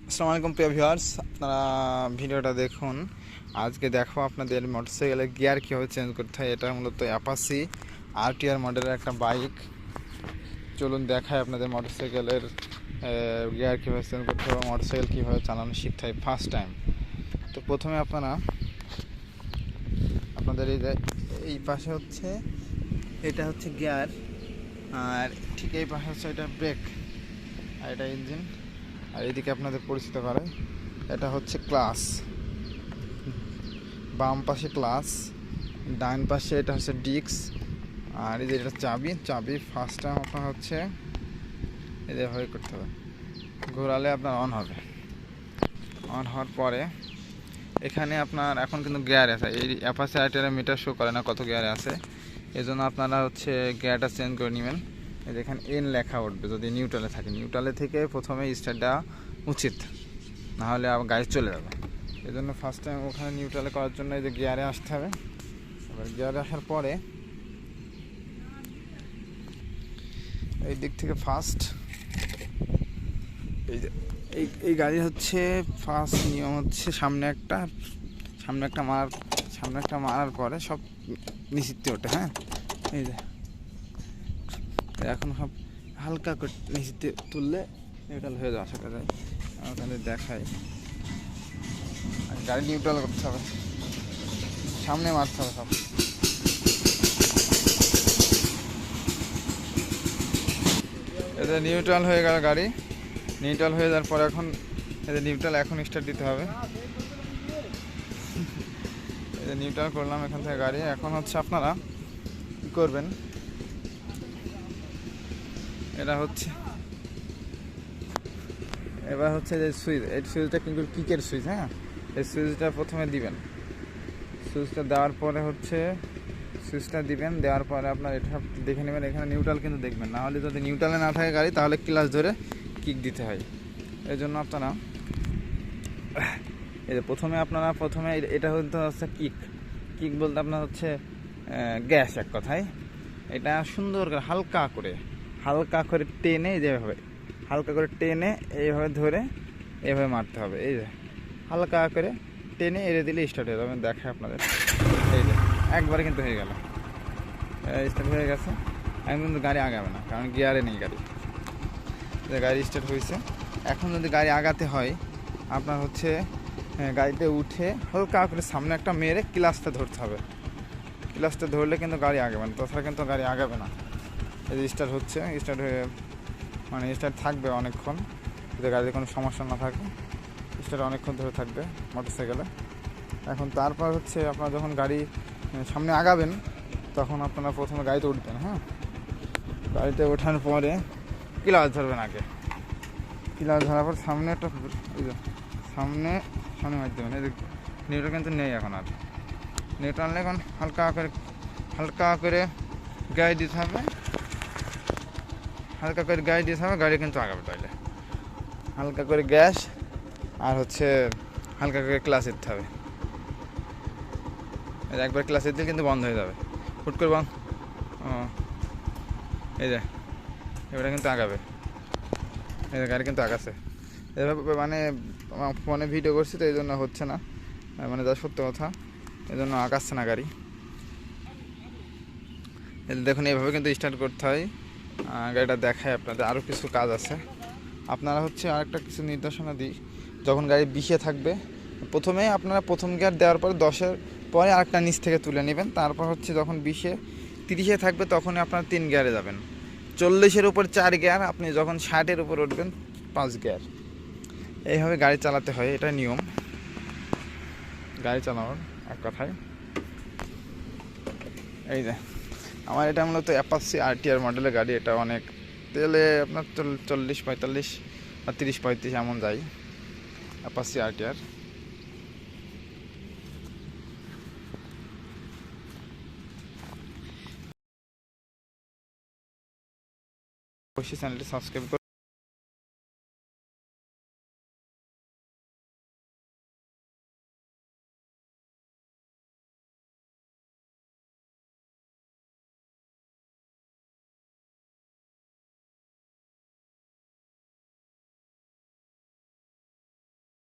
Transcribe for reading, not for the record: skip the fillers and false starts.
আসসালামু আলাইকুম প্রিয় ভিউয়ার্স, আপনারা ভিডিওটা দেখুন। আজকে দেখো আপনাদের মোটরসাইকেলের গিয়ার কীভাবে চেঞ্জ করতে হয়। এটা মূলত অ্যাপাচি আরটিআর মডেলের একটা বাইক। চলুন দেখায় আপনাদের মোটরসাইকেলের গিয়ার কীভাবে চেঞ্জ করতে হবে, মোটরসাইকেল কীভাবে চালানো শিখতে হয় ফার্স্ট টাইম। তো প্রথমে আপনাদের এই পাশে হচ্ছে এটা হচ্ছে গিয়ার, আর ঠিক এই পাশে হচ্ছে এটা ব্রেক, আর এটা ইঞ্জিন, আর এদিকে আপনাদের পরিচিত করে এটা হচ্ছে ক্লাস। বাম পাশে ক্লাস, ডান পাশে এটা হচ্ছে ডিস্ক, আর এই যে এটা চাবি ফার্স্ট টাইম আপনার হচ্ছে এভাবে করতে হবে। ঘোরালে আপনার অন হবে। অন হওয়ার পরে এখানে আপনার এখন কিন্তু গিয়ার আছে, এই অ্যাপাচি আরটিআর মিটার শো করে না কত গিয়ারে আছে, এই জন্য আপনারা হচ্ছে গিয়ারটা চেঞ্জ করে নেবেন। এই যে এখানে এন লেখা উঠবে যদি নিউট্রালে থাকে। নিউট্রালে থেকে প্রথমে স্টার্ট দেওয়া উচিত, নাহলে আবার গাড়ি চলে যাবে। এই জন্য ফার্স্ট টাইম ওখানে নিউট্রালে করার জন্য এই যে গিয়ারে আসতে হবে। এবার গিয়ারে আসার পরে এই দিক থেকে ফার্স্ট এই যে এই গাড়ি হচ্ছে ফার্স্ট নিয়ম হচ্ছে সামনে একটা মারার পরে সব নিশ্চিত ওঠে। হ্যাঁ, এই যে এখন সব হালকা করে নিশ্চিত তুললে নিউট্রাল হয়ে যাওয়া সেটা যায়। ওখানে দেখাই গাড়ি নিউট্রাল করতে হবে, সামনে মারতে হবে সব। এতে নিউট্রাল হয়ে গেল গাড়ি। নিউট্রাল হয়ে যাওয়ার পর এখন এখন স্টার্ট দিতে হবে। এই নিউট্রাল করলাম এখান থেকে গাড়ি। এখন হচ্ছে আপনারা কী করবেন, এবার হচ্ছে যে সুইচ, এই সুইচটা কিন্তু কিকের সুইচ। হ্যাঁ, এই সুইচটা প্রথমে দিবেন। সুইচটা দেওয়ার পরে দেওয়ার পরে আপনার এটা দেখে নেবেন এখানে নিউট্রাল কিন্তু দেখবেন, না হলে যদি নিউট্রালে না থাকে গাড়ি তাহলে ক্লাচ ধরে কিক দিতে হয়। এই জন্য আপনারা এই যে প্রথমে এটা হচ্ছে কিক বলতে আপনার হচ্ছে গ্যাস, এক কথায় এটা সুন্দর করে হালকা করে টেনে, যেভাবে হালকা করে টেনে এইভাবে ধরে এইভাবে মারতে হবে। এই যে হালকা করে টেনে এড়ে দিলে স্টার্ট হয়ে যাবে। দেখে আপনাদের এই যে একবারে কিন্তু হয়ে গেল, স্টার্ট হয়ে গেছে। এখন কিন্তু গাড়ি আগাবে না, কারণ গিয়ারে নেই গাড়ি। গাড়ি স্টার্ট হয়েছে। এখন যদি গাড়ি আগাতে হয় আপনার হচ্ছে গাড়িতে উঠে হালকা করে সামনে একটা মেরে ক্লাচটা ধরতে হবে। ক্লাচটা ধরলে কিন্তু গাড়ি আগাবে না, তাছাড়া কিন্তু গাড়ি আগাবে না। এই যে স্টার্ট হচ্ছে, স্টার্ট থাকবে অনেকক্ষণ, যদি গাড়িতে কোনো সমস্যা না থাকে স্টার্ট অনেকক্ষণ ধরে থাকবে মোটরসাইকেলে। এখন তারপর হচ্ছে আপনারা যখন গাড়ি সামনে আগাবেন তখন আপনারা প্রথমে গাড়িতে উঠবেন। হ্যাঁ, গাড়িতে ওঠার পরে ক্লাচ ধরবেন আগে। ক্লাচ ধরার পর সামনে সামনে মার দেবেন। এই নিউট্রাল কিন্তু নেই এখন, আর নিউট্রাল নেই। এখন হালকা করে গাড়ি দিতে হবে, গাড়ি কিন্তু আগাবে। তাহলে হালকা করে গ্যাস আর হচ্ছে হালকা করে ক্লাচ দিতে হবে। একবার ক্লাচ দিলে কিন্তু বন্ধ হয়ে যাবে, হুট করে বন্ধ। এই যে এবারে কিন্তু আগাবে, এই গাড়ি কিন্তু আগাচ্ছে। এভাবে ফোনে ভিডিও করছি তো এই জন্য হচ্ছে না, যা সত্য কথা, এই জন্য আগাচ্ছে না গাড়ি। দেখুন এইভাবে কিন্তু স্টার্ট করতে হয়। গাড়িটা দেখায় আপনাদের। আরও কিছু কাজ আছে, আপনারা হচ্ছে আরেকটা কিছু নির্দেশনা দিই। যখন গাড়ি 20-এ থাকবে প্রথমে আপনারা প্রথম গিয়ার দেওয়ার পরে 10-এর পরে আরেকটা নিচ থেকে তুলে নেবেন। তারপর হচ্ছে যখন 20-30-এ থাকবে তখনই আপনারা 3 গিয়ারে যাবেন। 40-এর উপর 4 গিয়ার, আপনি যখন 60-এর উপর উঠবেন 5 গিয়ার। এইভাবে গাড়ি চালাতে হয়, এটা নিয়ম গাড়ি চালানোর, এক কথায়। এই যে আমার এটা মূলত অ্যাপাচি আরটিআর মডেলের গাড়ি। এটা অনেক তেলে আপনার 40-45 বা 30-35 এমন যায় অ্যাপাচি আরটিআর। অবশ্যই চ্যানেলটি সাবস্ক্রাইব